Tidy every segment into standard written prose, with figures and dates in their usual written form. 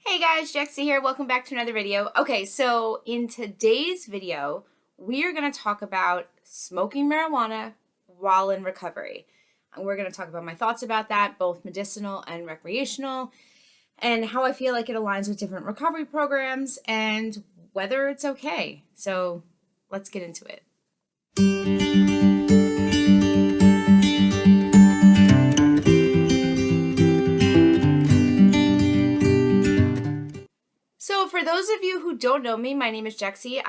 Hey guys, Jexie here. Welcome back to another video. Okay, so in today's video, we are going to talk about smoking marijuana while in recovery. And we're going to talk about my thoughts about that, both medicinal and recreational, and how I feel like it aligns with different recovery programs and whether it's okay. So let's get into it. So for those of you who don't know me, my name is Jexie.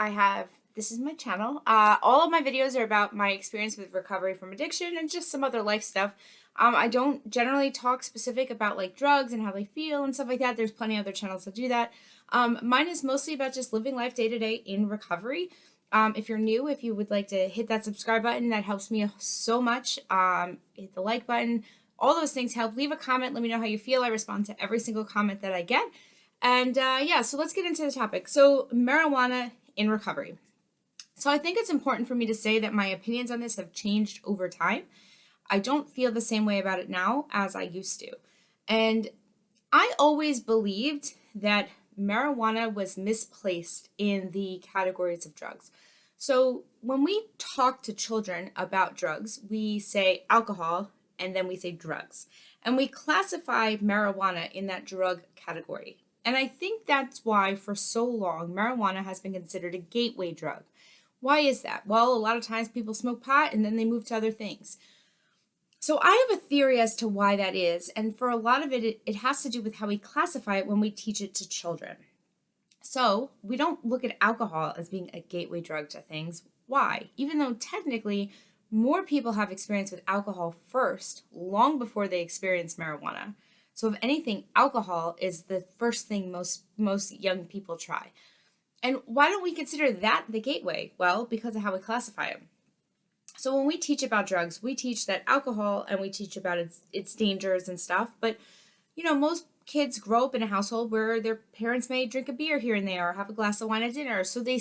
This is my channel. All of my videos are about my experience with recovery from addiction and just some other life stuff. I don't generally talk specific about like drugs and how they feel and stuff like that. There's plenty of other channels that do that. Mine is mostly about just living life day to day in recovery. If you're new, if you would like to hit that subscribe button, that helps me so much. Hit the like button. All those things help. Leave a comment. Let me know how you feel. I respond to every single comment that I get. And yeah, so let's get into the topic. So marijuana in recovery. So I think it's important for me to say that my opinions on this have changed over time. I don't feel the same way about it now as I used to. And I always believed that marijuana was misplaced in the categories of drugs. So when we talk to children about drugs, we say alcohol and then we say drugs. And we classify marijuana in that drug category. And I think that's why for so long marijuana has been considered a gateway drug. Why is that? Well, a lot of times people smoke pot and then they move to other things. So I have a theory as to why that is, and for a lot of it has to do with how we classify it when we teach it to children. So we don't look at alcohol as being a gateway drug to things. Why? Even though technically more people have experience with alcohol first, long before they experience marijuana. So if anything, alcohol is the first thing most young people try. And why don't we consider that the gateway? Well, because of how we classify them. So when we teach about drugs, we teach that alcohol and we teach about its dangers and stuff. But, most kids grow up in a household where their parents may drink a beer here and there or have a glass of wine at dinner. So they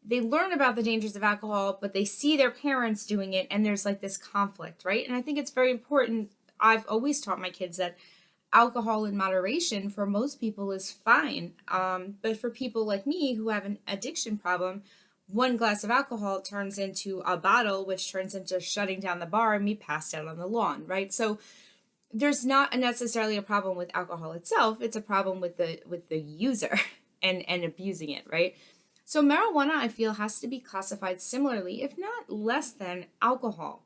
learn about the dangers of alcohol, but they see their parents doing it and there's like this conflict, right? And I think it's very important. I've always taught my kids that alcohol in moderation for most people is fine. But for people like me who have an addiction problem, one glass of alcohol turns into a bottle, which turns into shutting down the bar and me passed out on the lawn, right? So there's not necessarily a problem with alcohol itself. It's a problem with the user and abusing it, right? So marijuana, I feel, has to be classified similarly, if not less than alcohol.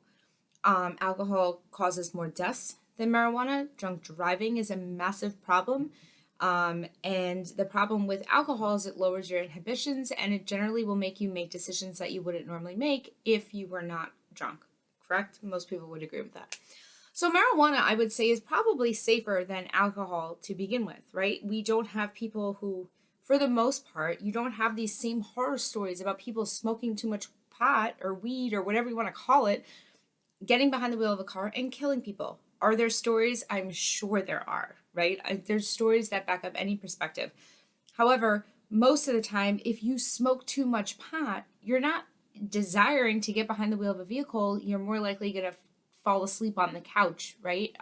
Alcohol causes more deaths than marijuana. Drunk driving is a massive problem. And the problem with alcohol is it lowers your inhibitions and it generally will make you make decisions that you wouldn't normally make if you were not drunk, correct? Most people would agree with that. So marijuana, I would say, is probably safer than alcohol to begin with, right? We don't have people who, for the most part, you don't have these same horror stories about people smoking too much pot or weed or whatever you want to call it, getting behind the wheel of a car and killing people. Are there stories? I'm sure there are, right? There's stories that back up any perspective. However, most of the time, if you smoke too much pot, you're not desiring to get behind the wheel of a vehicle. You're more likely going to fall asleep on the couch, right?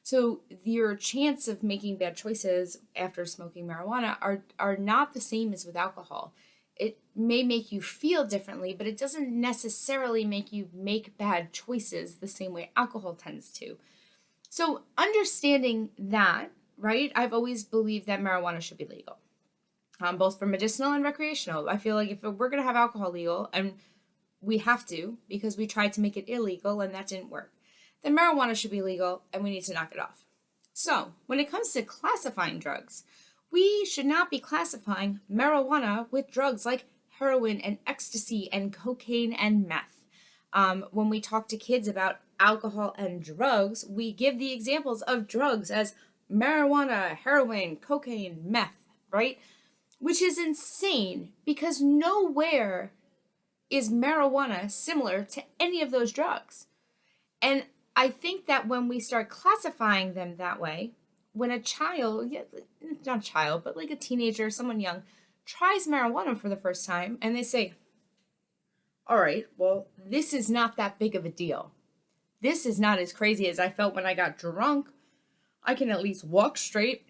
So your chance of making bad choices after smoking marijuana are not the same as with alcohol. It may make you feel differently, but it doesn't necessarily make you make bad choices the same way alcohol tends to. So understanding that, right, I've always believed that marijuana should be legal, both for medicinal and recreational. I feel like if we're going to have alcohol legal, and we have to because we tried to make it illegal and that didn't work, then marijuana should be legal and we need to knock it off. So when it comes to classifying drugs, we should not be classifying marijuana with drugs like heroin and ecstasy and cocaine and meth. When we talk to kids about alcohol and drugs, we give the examples of drugs as marijuana, heroin, cocaine, meth, right? Which is insane because nowhere is marijuana similar to any of those drugs. And I think that when we start classifying them that way, when a child, not a child, but like a teenager, someone young, tries marijuana for the first time and they say, all right, well, this is not that big of a deal. This is not as crazy as I felt when I got drunk. I can at least walk straight.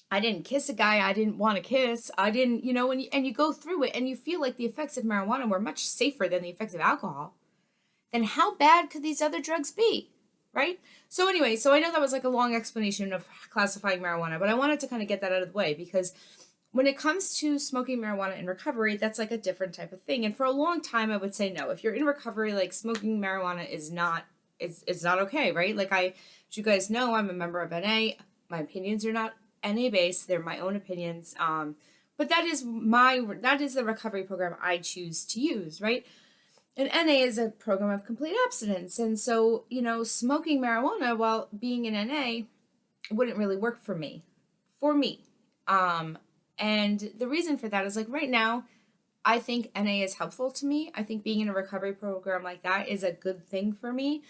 I didn't kiss a guy I didn't want to kiss. I didn't, and you go through it and you feel like the effects of marijuana were much safer than the effects of alcohol. Then how bad could these other drugs be? Right? So anyway, so I know that was like a long explanation of classifying marijuana, but I wanted to kind of get that out of the way because when it comes to smoking marijuana in recovery, that's like a different type of thing. And for a long time, I would say no. If you're in recovery, like smoking marijuana is not, it's not okay, right? Like as you guys know, I'm a member of NA. My opinions are not NA based; they're my own opinions. But that is the recovery program I choose to use, right? And NA is a program of complete abstinence, and so smoking marijuana while being in NA wouldn't really work for me. For me, and the reason for that is like right now, I think NA is helpful to me. I think being in a recovery program like that is a good thing for me.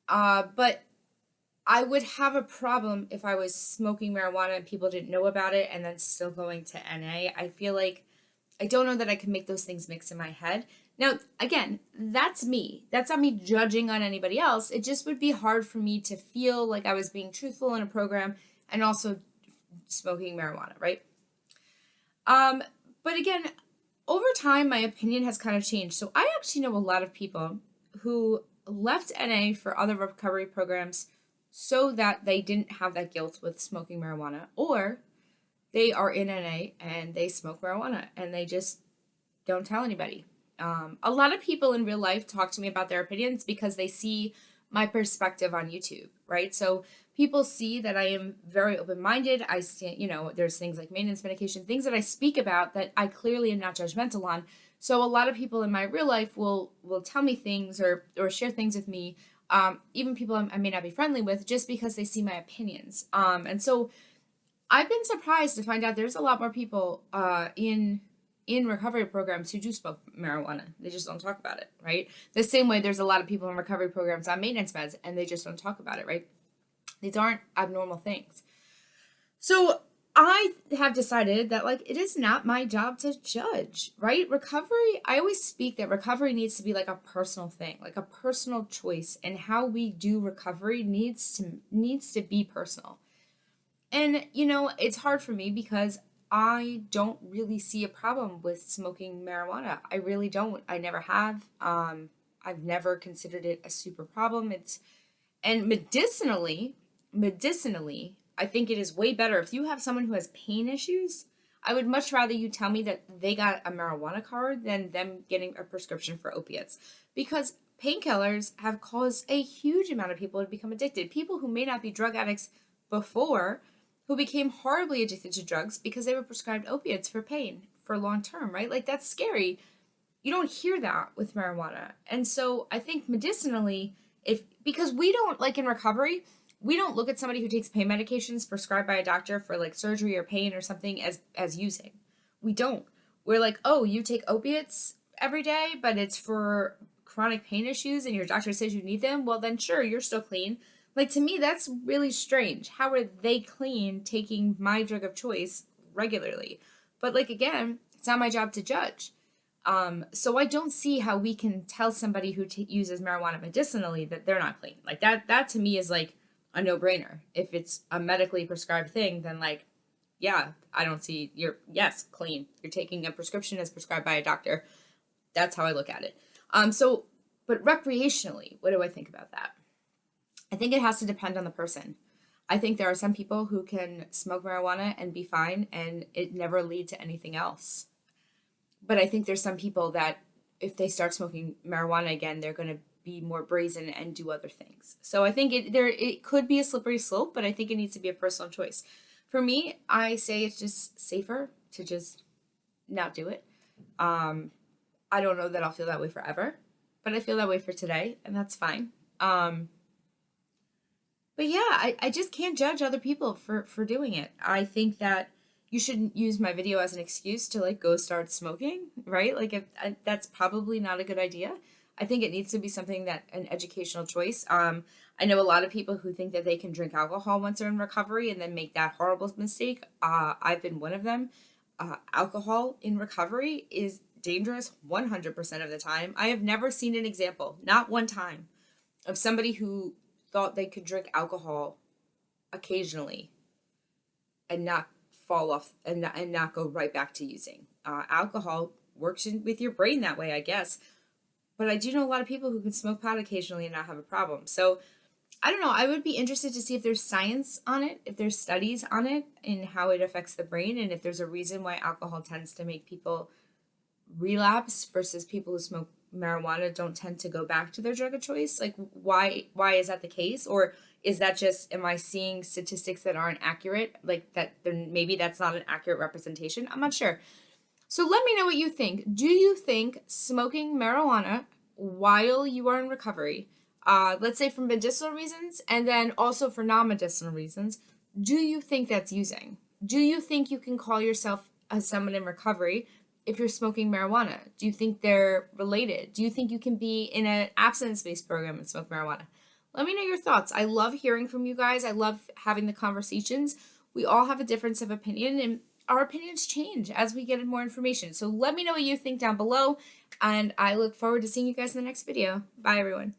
But I would have a problem if I was smoking marijuana and people didn't know about it and then still going to NA. I feel like I don't know that I can make those things mix in my head. Now, again, that's me. That's not me judging on anybody else. It just would be hard for me to feel like I was being truthful in a program and also smoking marijuana, right? But again, over time, my opinion has kind of changed. So I actually know a lot of people who left NA for other recovery programs so that they didn't have that guilt with smoking marijuana, or they are in NA and they smoke marijuana and they just don't tell anybody. A lot of people in real life talk to me about their opinions because they see my perspective on YouTube, right? So people see that I am very open-minded. I see, there's things like maintenance medication, things that I speak about that I clearly am not judgmental on. So a lot of people in my real life will tell me things or share things with me, even people I may not be friendly with, just because they see my opinions. And so I've been surprised to find out there's a lot more people in recovery programs who do smoke marijuana. They just don't talk about it, right? The same way there's a lot of people in recovery programs on maintenance meds and they just don't talk about it, right? These aren't abnormal things. So I have decided that like it is not my job to judge, right? Recovery, I always speak that recovery needs to be like a personal thing, like a personal choice, and how we do recovery needs to be personal. And it's hard for me because I don't really see a problem with smoking marijuana. I really don't. I never have. I've never considered it a super problem. And medicinally, I think it is way better if you have someone who has pain issues. I would much rather you tell me that they got a marijuana card than them getting a prescription for opiates, because painkillers have caused a huge amount of people to become addicted. People who may not be drug addicts before, who became horribly addicted to drugs because they were prescribed opiates for pain for long term, right? Like that's scary. You don't hear that with marijuana. And so I think medicinally, because we don't, like in recovery, we don't look at somebody who takes pain medications prescribed by a doctor for like surgery or pain or something as using. We don't. We're like, oh, you take opiates every day, but it's for chronic pain issues and your doctor says you need them. Well, then sure, you're still clean. Like, to me, that's really strange. How are they clean taking my drug of choice regularly? But, like, again, it's not my job to judge. So I don't see how we can tell somebody who uses marijuana medicinally that they're not clean. Like, that to me is, like, a no-brainer. If it's a medically prescribed thing, then, like, yeah, I don't see yes, clean. You're taking a prescription as prescribed by a doctor. That's how I look at it. But recreationally, what do I think about that? I think it has to depend on the person. I think there are some people who can smoke marijuana and be fine and it never lead to anything else. But I think there's some people that if they start smoking marijuana again, they're going to be more brazen and do other things. So I think it could be a slippery slope, but I think it needs to be a personal choice. For me, I say it's just safer to just not do it. I don't know that I'll feel that way forever, but I feel that way for today, and that's fine. But yeah, I just can't judge other people for doing it. I think that you shouldn't use my video as an excuse to like go start smoking, right? Like that's probably not a good idea. I think it needs to be something that an educational choice. I know a lot of people who think that they can drink alcohol once they're in recovery and then make that horrible mistake. I've been one of them. Alcohol in recovery is dangerous 100% of the time. I have never seen an example, not one time, of somebody who thought they could drink alcohol occasionally and not fall off and not go right back to using. Alcohol works with your brain that way, I guess. But I do know a lot of people who can smoke pot occasionally and not have a problem. So I don't know. I would be interested to see if there's science on it, if there's studies on it, and how it affects the brain, and if there's a reason why alcohol tends to make people relapse versus people who smoke marijuana don't tend to go back to their drug of choice. Like, why is that the case? Or is that just, am I seeing statistics that aren't accurate? Like, that then maybe that's not an accurate representation. I'm not sure. So let me know what you think. Do you think smoking marijuana while you are in recovery, let's say for medicinal reasons, and then also for non-medicinal reasons, do you think that's using? Do you think you can call yourself as someone in recovery if you're smoking marijuana? Do you think they're related? Do you think you can be in an abstinence-based program and smoke marijuana? Let me know your thoughts. I love hearing from you guys. I love having the conversations. We all have a difference of opinion, and our opinions change as we get more information. So let me know what you think down below, and I look forward to seeing you guys in the next video. Bye, everyone.